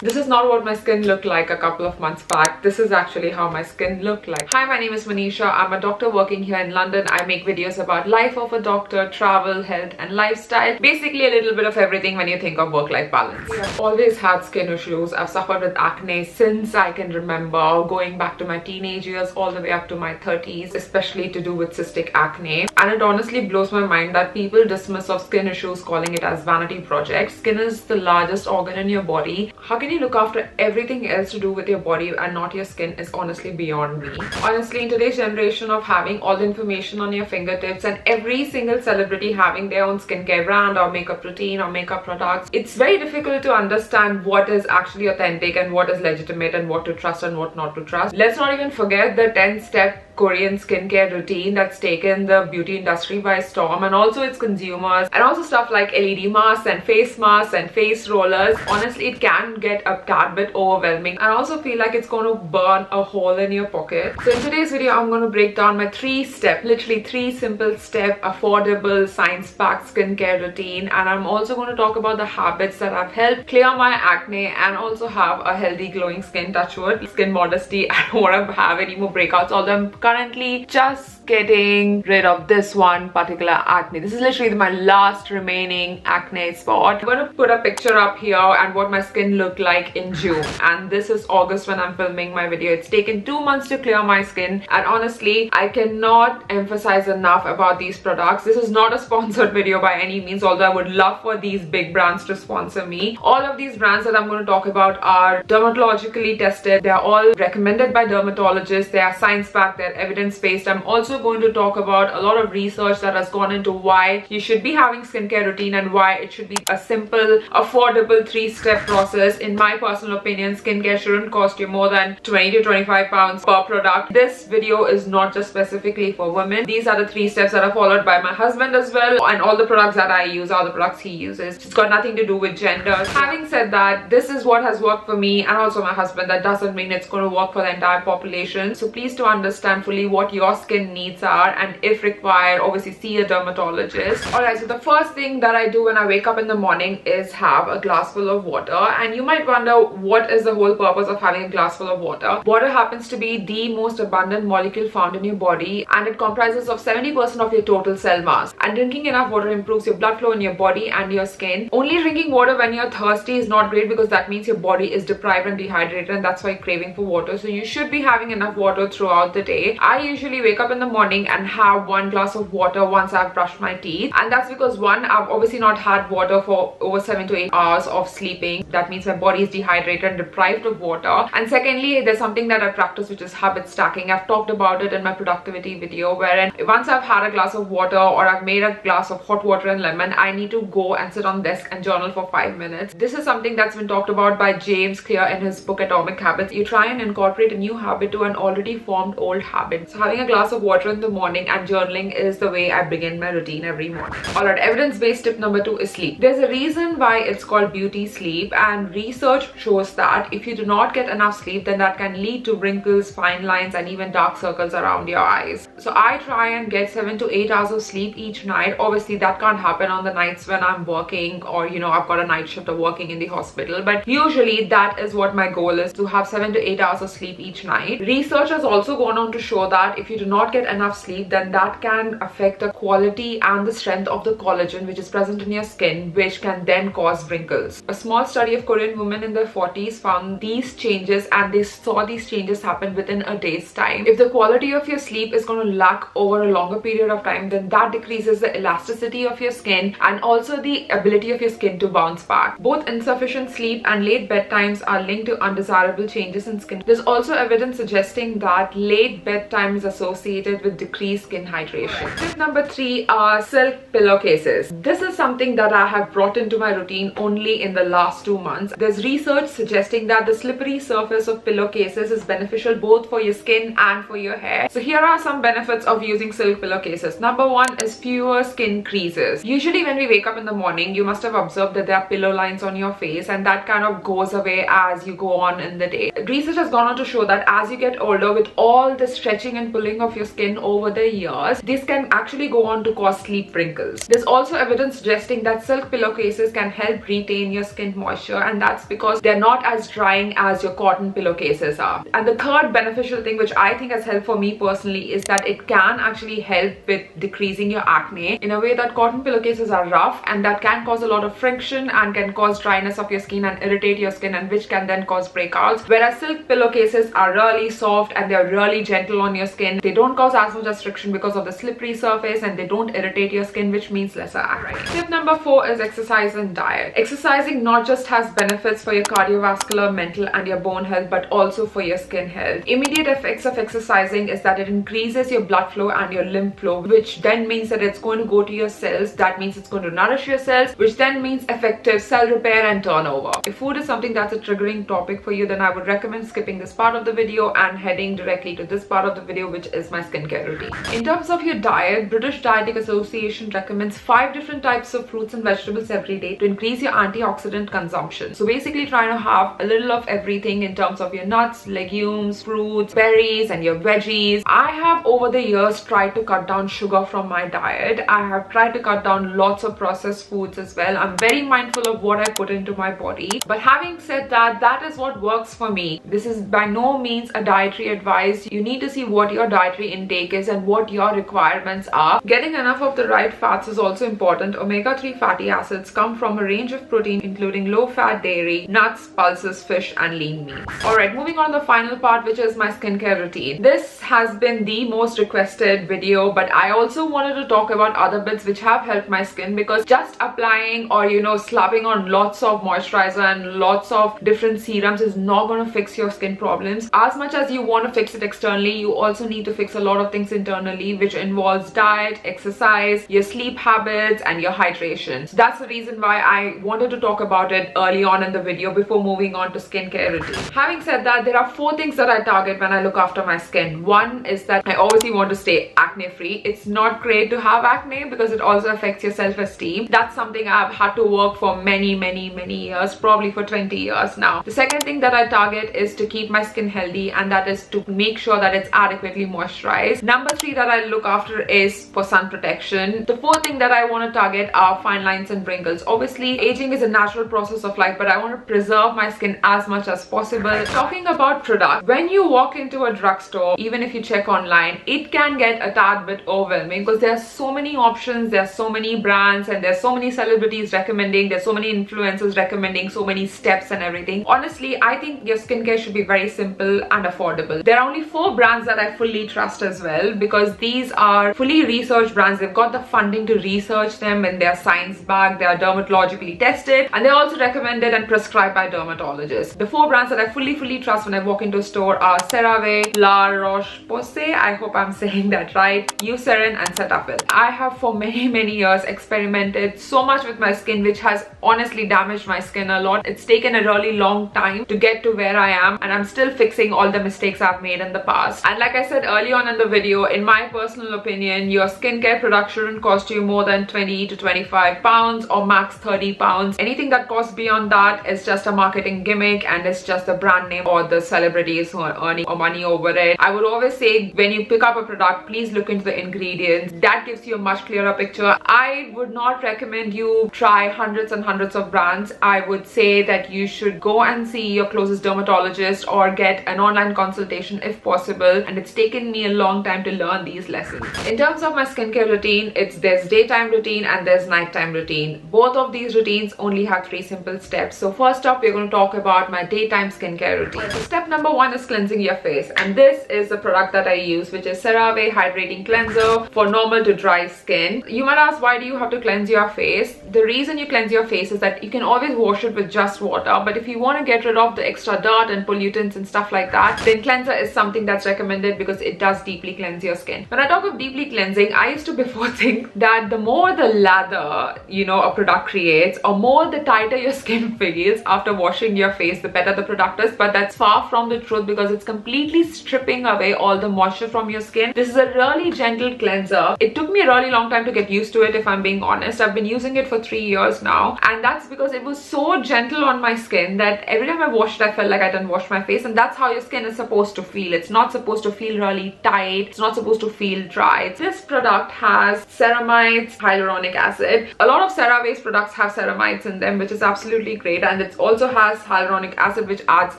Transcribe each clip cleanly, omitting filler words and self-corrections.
This is not what my skin looked like a couple of months back. This is actually how my skin looked like. Hi, my name is Monisha. I'm a doctor working here in London. I make videos about life of a doctor, travel, health and lifestyle. Basically a little bit of everything when you think of work-life balance. I've always had skin issues. I've suffered with acne since I can remember, going back to my teenage years all the way up to my 30s, especially to do with cystic acne. And it honestly blows my mind that people dismiss of skin issues calling it as vanity projects. Skin is the largest organ in your body. How can you look after everything else to do with your body and not your skin is honestly beyond me. Honestly, in today's generation of having all the information on your fingertips and every single celebrity having their own skincare brand or makeup routine or makeup products, it's very difficult to understand what is actually authentic and what is legitimate and what to trust and what not to trust. Let's not even forget the 10-step Korean skincare routine that's taken the beauty industry by storm, and also its consumers, and also stuff like LED masks and face rollers. Honestly, it can get a tad bit overwhelming. I also feel like it's going to burn a hole in your pocket. So in today's video, I'm going to break down my literally three simple step, affordable, science-backed skincare routine, and I'm also going to talk about the habits that have helped clear my acne and also have a healthy glowing skin. Touch wood, skin modesty. I don't want to have any more breakouts, although I'm currently just getting rid of this one particular acne. This is literally my last remaining acne spot. I'm going to put a picture up here and what my skin looked like in June, and this is August when I'm filming my video. It's taken 2 months to clear my skin, and honestly I cannot emphasize enough about these products. This is not a sponsored video by any means, although I would love for these big brands to sponsor me. All of these brands that I'm going to talk about are dermatologically tested. They are all recommended by dermatologists. They are science-backed, they're evidence-based. I'm also going to talk about a lot of research that has gone into why you should be having skincare routine and why it should be a simple, affordable 3-step process. In my personal opinion, skincare shouldn't cost you more than 20 to 25 pounds per product. This video is not just specifically for women. These are the 3 steps that are followed by my husband as well, and all the products that I use are the products he uses. It's got nothing to do with gender. Having said that, this is what has worked for me and also my husband. That doesn't mean it's going to work for the entire population. So please to understand fully what your skin needs are, and if required, obviously see a dermatologist. Alright, so the first thing that I do when I wake up in the morning is have a glass full of water. And you might wonder, what is the whole purpose of having a glass full of water? Water happens to be the most abundant molecule found in your body, and it comprises of 70% of your total cell mass. And drinking enough water improves your blood flow in your body and your skin. Only drinking water when you're thirsty is not great, because that means your body is deprived and dehydrated, and that's why you're craving for water. So you should be having enough water throughout the day. I usually wake up in the morning and have 1 glass of water once I've brushed my teeth, and that's because one, I've obviously not had water for over 7 to 8 hours of sleeping. That means my body is dehydrated and deprived of water. And secondly, there's something that I practice, which is habit stacking. I've talked about it in my productivity video, wherein once I've had a glass of water or I've made a glass of hot water and lemon, I need to go and sit on desk and journal for 5 minutes. This is something that's been talked about by 𝐂𝐚𝐬𝐿 in his book Atomic Habits. You try and incorporate a new habit to an already formed old habit. So having a glass of water in the morning and journaling is the way I begin my routine every morning. Alright, evidence-based tip number 2 is sleep. There's a reason why it's called beauty sleep, and research shows that if you do not get enough sleep, then that can lead to wrinkles, fine lines and even dark circles around your eyes. So I try and get 7 to 8 hours of sleep each night. Obviously that can't happen on the nights when I'm working, or I've got a night shift of working in the hospital, but usually that is what my goal is, to have 7 to 8 hours of sleep each night. Research has also gone on to show that if you do not get enough sleep, then that can affect the quality and the strength of the collagen which is present in your skin, which can then cause wrinkles. A small study of Korean women in their 40s found these changes, and they saw these changes happen within a day's time. If the quality of your sleep is going to lack over a longer period of time, then that decreases the elasticity of your skin and also the ability of your skin to bounce back. Both insufficient sleep and late bedtimes are linked to undesirable changes in skin. There's also evidence suggesting that late bedtime is associated with decreased skin hydration. Tip number 3 are silk pillowcases. This is something that I have brought into my routine only in the last 2 months. There's research suggesting that the slippery surface of pillowcases is beneficial both for your skin and for your hair. So here are some benefits of using silk pillowcases. Number 1 is fewer skin creases. Usually when we wake up in the morning, you must have observed that there are pillow lines on your face, and that kind of goes away as you go on in the day. Research has gone on to show that as you get older, with all the stress stretching and pulling of your skin over the years, this can actually go on to cause sleep wrinkles. There's also evidence suggesting that silk pillowcases can help retain your skin moisture, and that's because they're not as drying as your cotton pillowcases are. And the third beneficial thing which I think has helped for me personally is that it can actually help with decreasing your acne in a way that cotton pillowcases are rough, and that can cause a lot of friction and can cause dryness of your skin and irritate your skin, and which can then cause breakouts. Whereas silk pillowcases are really soft and they're really gentle on your skin. They don't cause as much as friction because of the slippery surface, and they don't irritate your skin, which means lesser acne. Tip number 4 is exercise and diet. Exercising not just has benefits for your cardiovascular, mental and your bone health, but also for your skin health. Immediate effects of exercising is that it increases your blood flow and your lymph flow, which then means that it's going to go to your cells. That means it's going to nourish your cells, which then means effective cell repair and turnover. If food is something that's a triggering topic for you, then I would recommend skipping this part of the video and heading directly to this part of the video, which is my skincare routine. In terms of your diet, British Dietetic Association recommends 5 different types of fruits and vegetables every day to increase your antioxidant consumption. So basically trying to have a little of everything in terms of your nuts, legumes, fruits, berries and your veggies. I have over the years tried to cut down sugar from my diet. I have tried to cut down lots of processed foods as well. I'm very mindful of what I put into my body. But having said that, that is what works for me. This is by no means a dietary advice. You need to see what your dietary intake is and what your requirements are. Getting enough of the right fats is also important. Omega-3 fatty acids come from a range of protein including low-fat dairy, nuts, pulses, fish and lean meat. Alright, moving on to the final part, which is my skincare routine. This has been the most requested video, but I also wanted to talk about other bits which have helped my skin, because just applying or slapping on lots of moisturizer and lots of different serums is not going to fix your skin problems. As much as you want to fix it externally, you also need to fix a lot of things internally, which involves diet, exercise, your sleep habits and your hydration. So that's the reason why I wanted to talk about it early on in the video before moving on to skincare routine. Having said that, there are 4 things that I target when I look after my skin. One is that I obviously want to stay acne free. It's not great to have acne because it also affects your self-esteem. That's something I've had to work for many years, probably for 20 years now. The second thing that I target is to keep my skin healthy, and that is to make sure that it's adequately moisturized. Number 3 that I look after is for sun protection. The 4th thing that I want to target are fine lines and wrinkles. Obviously, aging is a natural process of life, but I want to preserve my skin as much as possible. Talking about product, when you walk into a drugstore, even if you check online, it can get a tad bit overwhelming because there are so many options, there are so many brands, and there's so many celebrities recommending, there's so many influencers recommending so many steps and everything. Honestly, I think your skincare should be very simple and affordable. There are only 4 brands that I fully trust as well, because these are fully researched brands. They've got the funding to research them, and they're science-backed, they are dermatologically tested, and they're also recommended and prescribed by dermatologists. The 4 brands that I fully trust when I walk into a store are CeraVe, La Roche-Posay, I hope I'm saying that right, Eucerin and Cetaphil. I have for many years experimented so much with my skin, which has honestly damaged my skin a lot. It's taken a really long time to get to where I am, and I'm still fixing all the mistakes I've made in the past. And like I said early on in the video, in my personal opinion, your skincare product shouldn't cost you more than 20 to 25 pounds or max 30 pounds. Anything that costs beyond that is just a marketing gimmick, and it's just the brand name or the celebrities who are earning money over it. I would always say, when you pick up a product, please look into the ingredients. That gives you a much clearer picture. I would not recommend you try hundreds and hundreds of brands. I would say that you should go and see your closest dermatologist or get an online consultation if possible, and it's taken me a long time to learn these lessons. In terms of my skincare routine, there's daytime routine and there's nighttime routine. Both of these routines only have 3 simple steps. So first up, we're going to talk about my daytime skincare routine. So step number 1 is cleansing your face, and this is the product that I use, which is CeraVe Hydrating Cleanser for normal to dry skin. You might ask, why do you have to cleanse your face? The reason you cleanse your face is that you can always wash it with just water, but if you want to get rid of the extra dirt and pollutants and stuff like that, then cleanser is something that's recommended because it does deeply cleanse your skin. When I talk of deeply cleansing, I used to before think that the more the lather a product creates, or more the tighter your skin feels after washing your face, the better the product is. But that's far from the truth, because it's completely stripping away all the moisture from your skin. This is a really gentle cleanser. It took me a really long time to get used to it, if I'm being honest. I've been using it for 3 years now, and that's because it was so gentle on my skin that every time I washed it, I felt like I didn't wash my face. And that's how your skin is supposed to feel. It's not supposed supposed to feel really tight. It's not supposed to feel dry. This product has ceramides, hyaluronic acid. A lot of CeraVe's products have ceramides in them, which is absolutely great, and it also has hyaluronic acid, which adds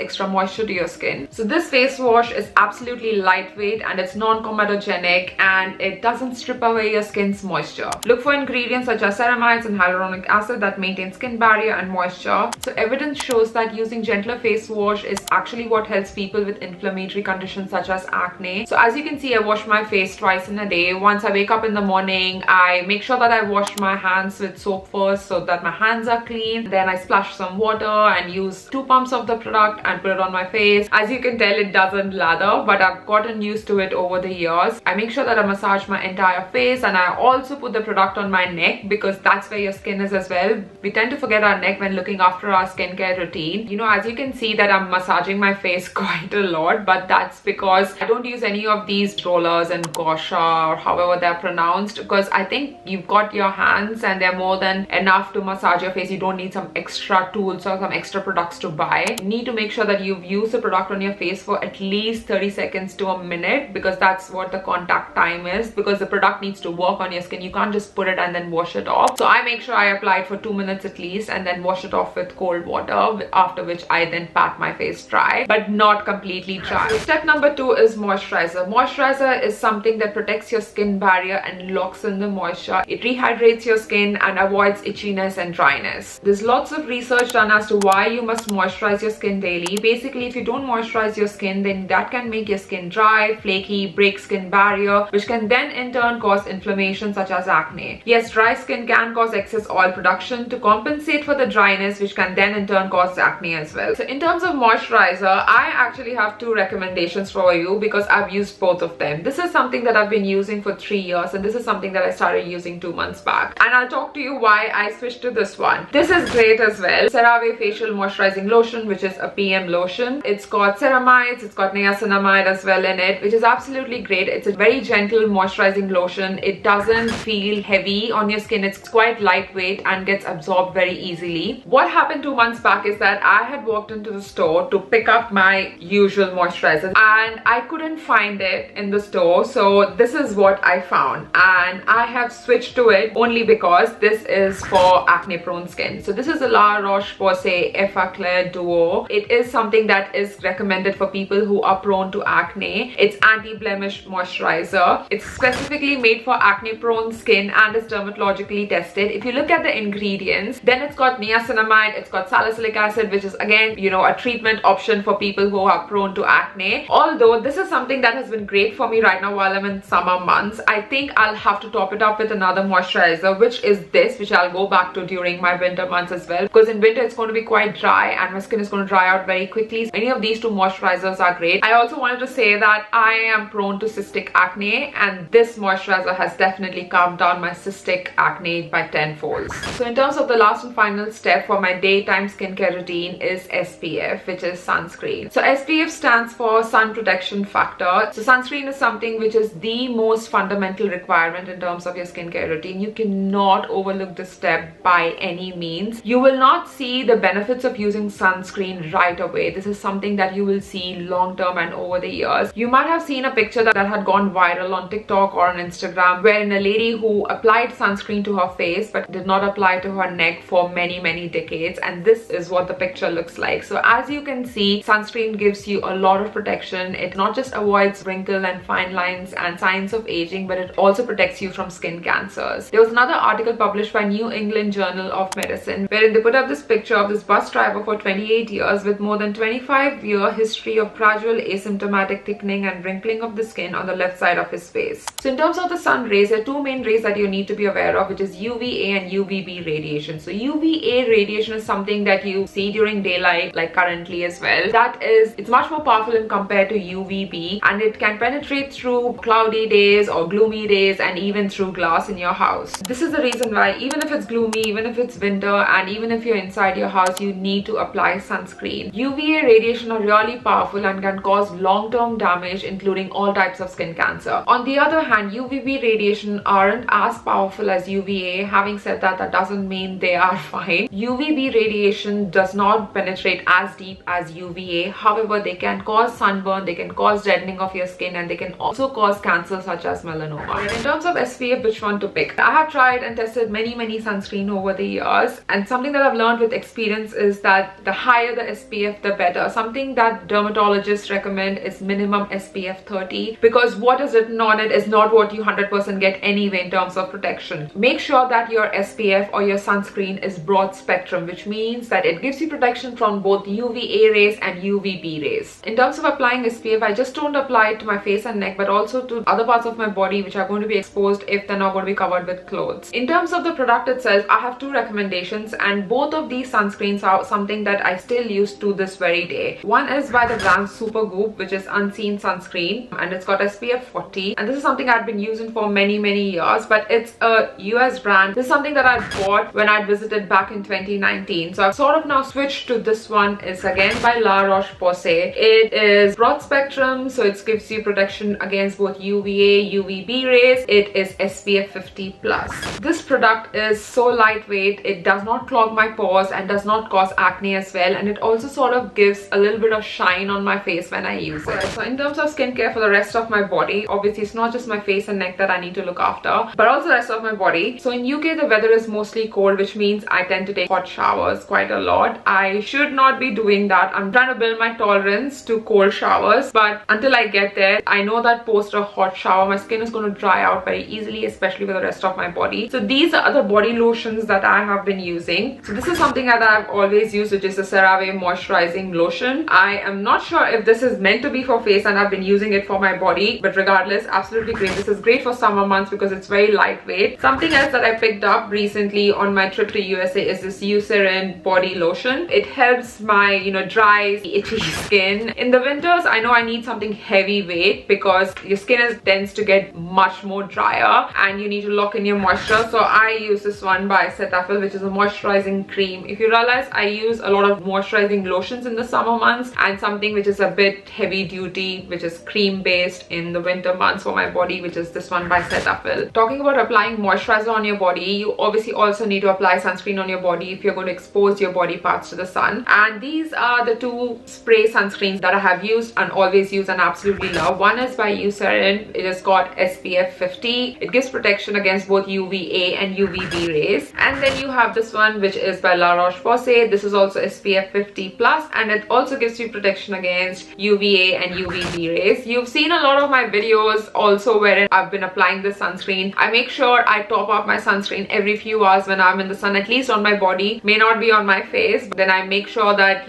extra moisture to your skin. So this face wash is absolutely lightweight and it's non-comedogenic, and it doesn't strip away your skin's moisture. Look for ingredients such as ceramides and hyaluronic acid that maintain skin barrier and moisture. So evidence shows that using gentler face wash is actually what helps people with inflammatory conditions such as acne. So as you can see, I wash my face twice in a day. Once I wake up in the morning, I make sure that I wash my hands with soap first so that my hands are clean. Then I splash some water and use 2 pumps of the product and put it on my face. As you can tell, it doesn't lather, but I've gotten used to it over the years. I make sure that I massage my entire face, and I also put the product on my neck because that's where your skin is as well. We tend to forget our neck when looking after our skincare routine. You know, as you can see that I'm massaging my face quite a lot, but that's because I don't use any of these rollers and gosha or however they're pronounced, because I think you've got your hands and they're more than enough to massage your face. You don't need some extra tools or some extra products to buy. You need to make sure that you've used the product on your face for at least 30 seconds to a minute, because that's what the contact time is, because the product needs to work on your skin. You can't just put it and then wash it off. So I make sure I apply it for 2 minutes at least and then wash it off with cold water, after which I then pat my face dry, but not completely dry. Step number 2 is moisturizer. Moisturizer is something that protects your skin barrier and locks in the moisture. It rehydrates your skin and avoids itchiness and dryness. There's lots of research done as to why you must moisturize your skin daily. Basically, if you don't moisturize your skin, then that can make your skin dry, flaky, break skin barrier, which can then in turn cause inflammation such as acne. Yes, dry skin can cause excess oil production to compensate for the dryness, which can then in turn cause acne as well. So in terms of moisturizer, I actually have 2 recommendations for you because I've used both of them. This is something that I've been using for 3 years, and this is something that I started using 2 months back, and I'll talk to you why I switched to this one. This is great as well. CeraVe Facial Moisturizing Lotion, which is a PM lotion. It's got ceramides, it's got niacinamide as well in it, which is absolutely great. It's a very gentle moisturizing lotion. It doesn't feel heavy on your skin. It's quite lightweight and gets absorbed very easily. What happened 2 months back is that I had walked into the store to pick up my usual moisturizer and I couldn't find it in the store. So this is what I found, and I have switched to it only because this is for acne prone skin. So this is a La Roche-Posay Effaclar Duo. It is something that is recommended for people who are prone to acne. It's anti-blemish moisturizer. It's specifically made for acne prone skin and is dermatologically tested. If you look at the ingredients, then it's got niacinamide, it's got salicylic acid, which is again, you know, a treatment option for people who are prone to acne. Although this is something that has been great for me right now while I'm in summer months, I think I'll have to top it up with another moisturizer, which is this, which I'll go back to during my winter months as well, because in winter it's going to be quite dry and my skin is going to dry out very quickly. So any of these 2 moisturizers are great. I also wanted to say that I am prone to cystic acne, and this moisturizer has definitely calmed down my cystic acne by 10 folds. So in terms of the last and final step for my daytime skincare routine is SPF, which is sunscreen. So SPF stands for sun protection factor. So sunscreen is something which is the most fundamental requirement in terms of your skincare routine. You cannot overlook this step by any means. You will not see the benefits of using sunscreen right away. This is something that you will see long term and over the years. You might have seen a picture that had gone viral on TikTok or on Instagram, wherein a lady who applied sunscreen to her face but did not apply to her neck for many decades, and this is what the picture looks like. So as you can see, sunscreen gives you a lot of protection. It not just avoids wrinkle and fine lines and signs of aging, but it also protects you from skin cancers. There was another article published by New England Journal of Medicine wherein they put up this picture of this bus driver for 28 years with more than 25-year history of gradual asymptomatic thickening and wrinkling of the skin on the left side of his face. So in terms of the sun rays, there are 2 main rays that you need to be aware of, which is UVA and UVB radiation. So UVA radiation is something that you see during daylight, like currently as well. That is, it's much more powerful in compared to UVB, and it can penetrate through cloudy days or gloomy days and even through glass in your house. This is the reason why even if it's gloomy, even if it's winter, and even if you're inside your house, you need to apply sunscreen. UVA radiation are really powerful and can cause long-term damage, including all types of skin cancer. On the other hand, UVB radiation aren't as powerful as UVA. Having said that, that doesn't mean they are fine. UVB radiation does not penetrate as deep as UVA. However, they can cause sunburn, they can cause cause deadening of your skin, and they can also cause cancer such as melanoma. In terms of SPF, which one to pick? I have tried and tested many sunscreen over the years, and something that I've learned with experience is that the higher the SPF, the better. Something that dermatologists recommend is minimum SPF 30, because what is written on it is not what you 100% get anyway in terms of protection. Make sure that your SPF or your sunscreen is broad spectrum, which means that it gives you protection from both UVA rays and UVB rays. In terms of applying SPF, I just don't apply it to my face and neck, but also to other parts of my body which are going to be exposed if they're not going to be covered with clothes. In terms of the product itself, I have two recommendations, and both of these sunscreens are something that I still use to this very day. One is by the brand 𝐂𝐚𝐦𝐿, which is unseen sunscreen, and it's got SPF 40, and this is something I've been using for many years, but it's a US brand. This is something that I bought when I visited back in 2019, so I've sort of now switched to this one. It's again by La Roche-Posay. It is broad spectrum, so it gives you protection against both UVA, UVB rays. It is SPF 50 plus. This product is so lightweight, it does not clog my pores and does not cause acne as well, and it also sort of gives a little bit of shine on my face when I use it. So in terms of skincare for the rest of my body, obviously it's not just my face and neck that I need to look after, but also the rest of my body. So in UK the weather is mostly cold, which means I tend to take hot showers quite a lot. I should not be doing that. I'm trying to build my tolerance to cold showers, but until I get there, I know that post a hot shower my skin is going to dry out very easily, especially for the rest of my body. So these are the body lotions that I have been using. So this is something that I've always used, which is the CeraVe moisturizing lotion. I am not sure if this is meant to be for face, and I've been using it for my body, but regardless, absolutely great. This is great for summer months because it's very lightweight. Something else that I picked up recently on my trip to USA is this 𝐂𝐚𝐦𝐿 body lotion. It helps my dry, itchy skin. In the winters, I know I need something heavyweight because your skin tends to get much more drier and you need to lock in your moisture. So I use this one by Cetaphil, which is a moisturizing cream. If you realize, I use a lot of moisturizing lotions in the summer months and something which is a bit heavy duty, which is cream based in the winter months for my body, which is this one by Cetaphil. Talking about applying moisturizer on your body, you obviously also need to apply sunscreen on your body if you're going to expose your body parts to the sun. And these are the two spray sunscreens that I have used and always use and absolutely love. One is by 𝐂𝐚𝐿. It has got SPF 50. It gives protection against both UVA and UVB rays. And then you have this one, which is by La Roche-Posay. This is also SPF 50 plus, and it also gives you protection against UVA and UVB rays. You've seen a lot of my videos also wherein I've been applying this sunscreen. I make sure I top up my sunscreen every few hours when I'm in the sun, at least on my body, may not be on my face, but then I make sure that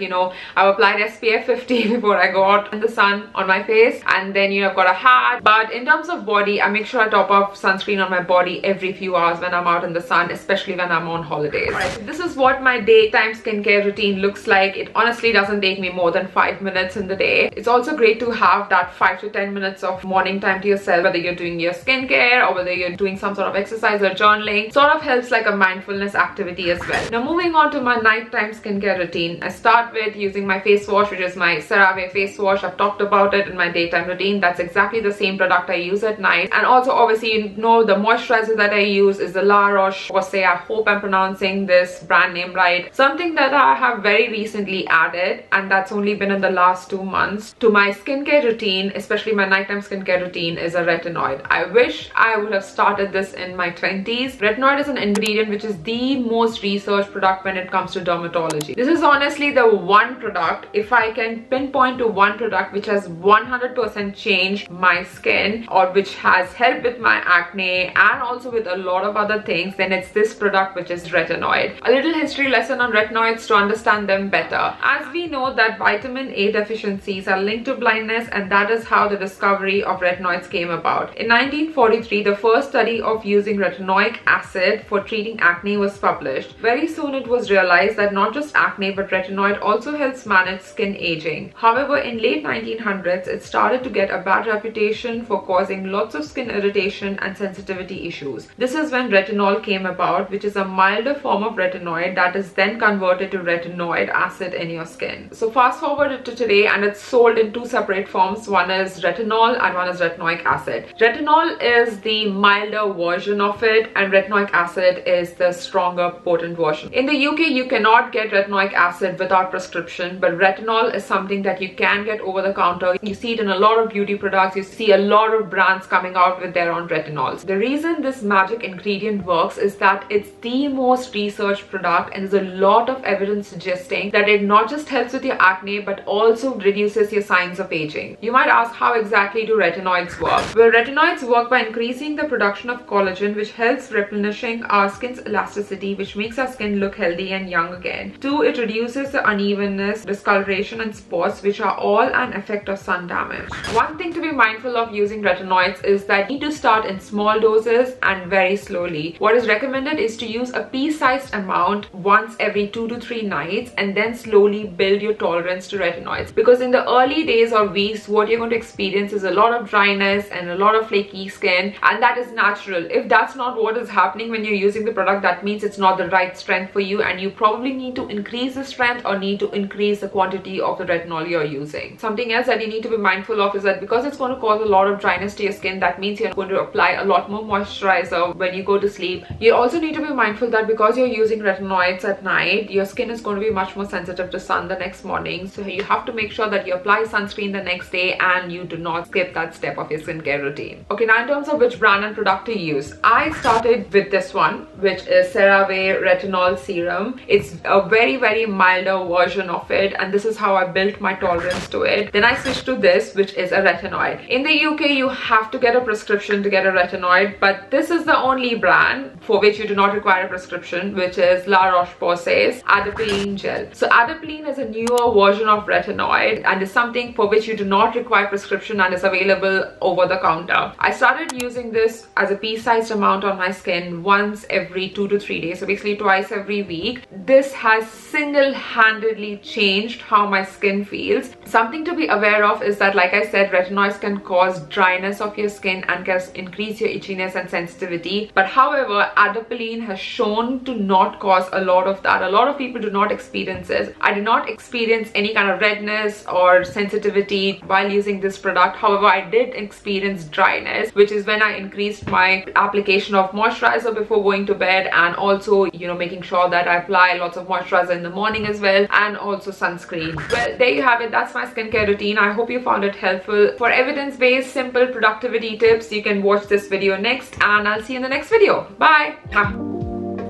I've applied SPF 50 before I go out in the sun on my face, and then I've got a hat. But in terms of body, I make sure I top up sunscreen on my body every few hours when I'm out in the sun, especially when I'm on holidays. Alright, so this is what my daytime skincare routine looks like. It honestly doesn't take me more than 5 minutes in the day. It's also great to have that 5 to 10 minutes of morning time to yourself, whether you're doing your skincare or whether you're doing some sort of exercise or journaling. Sort of helps like a mindfulness activity as well. Now moving on to my nighttime skincare routine, I start with using my face wash, which is my CeraVe face wash. I've talked about it in my daytime routine. That's exactly the same product I use at night. And also obviously the moisturizer that I use is the La Roche-Posay. I hope I'm pronouncing this brand name right. Something that I have very recently added, and that's only been in the last 2 months, to my skincare routine, especially my nighttime skincare routine, is a retinoid. I wish I would have started this in my 20s. Retinoid is an ingredient which is the most researched product when it comes to dermatology. This is honestly the one product, if I can pinpoint to one product which has 100% changed my skin, or which has helped with my acne and also with a lot of other things, then it's this product, which is retinoid. A little history lesson on retinoids to understand them better. As we know that vitamin A deficiencies are linked to blindness, and that is how the discovery of retinoids came about. In 1943, the first study of using retinoic acid for treating acne was published. Very soon it was realized that not just acne, but retinoid also helps manage skin aging. However, in late 1900s, it started to get a bad reputation for causing lots of skin irritation and sensitivity issues. This is when retinol came about, which is a milder form of retinoid that is then converted to retinoid acid in your skin. So fast forward to today, and it's sold in two separate forms. One is retinol and one is retinoic acid. Retinol is the milder version of it, and retinoic acid is the stronger, potent version. In the UK, you cannot get retinoic acid without prescription, but retinol is something that you can get over the counter counter. You see it in a lot of beauty products. You see a lot of brands coming out with their own retinols. The reason this magic ingredient works is that it's the most researched product, and there's a lot of evidence suggesting that it not just helps with your acne but also reduces your signs of aging. You might ask, how exactly do retinoids work? Well, retinoids work by increasing the production of collagen, which helps replenishing our skin's elasticity, which makes our skin look healthy and young again. 2, it reduces the unevenness, discoloration and spots, which are all an effect of sun damage. One thing to be mindful of using retinoids is that you need to start in small doses and very slowly. What is recommended is to use a pea-sized amount once every 2 to 3 nights and then slowly build your tolerance to retinoids, because in the early days or weeks what you're going to experience is a lot of dryness and a lot of flaky skin, and that is natural. If that's not what is happening when you're using the product, that means it's not the right strength for you, and you probably need to increase the strength or need to increase the quantity of the retinol you're using. Something else that you need to be mindful of is that because it's going to cause a lot of dryness to your skin, that means you're going to apply a lot more moisturizer when you go to sleep. You also need to be mindful that because you're using retinoids at night, your skin is going to be much more sensitive to sun the next morning, so you have to make sure that you apply sunscreen the next day and you do not skip that step of your skincare routine. Okay, now in terms of which brand and product to use, I started with this one, which is 𝐂𝐚𝐦𝐬 Retinol Serum. It's a very milder version of it, and this is how I built my tolerance to it. Then I switched to this, which is a retinoid. In the UK, you have to get a prescription to get a retinoid, but this is the only brand for which you do not require a prescription, which is La Roche-Posay's Adapalene Gel. So Adapalene is a newer version of retinoid and is something for which you do not require prescription and is available over the counter. I started using this as a pea-sized amount on my skin once every 2 to 3 days, so basically twice every week. This has single-handedly changed how my skin feels. Something to be aware of is that, like I said, retinoids can cause dryness of your skin and can increase your itchiness and sensitivity, but however, Adapalene has shown to not cause a lot of that. A lot of people do not experience it. I did not experience any kind of redness or sensitivity while using this product. However, I did experience dryness, which is when I increased my application of moisturizer before going to bed, and also, you know, making sure that I apply lots of moisturizer in the morning as well, and also sunscreen. Well, there you have it. That's my skincare routine. I hope you found it helpful. For evidence-based, simple productivity tips, you can watch this video next, and I'll see you in the next video. Bye.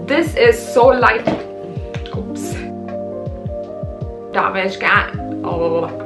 This is so light. Oops. Damage can. Oh.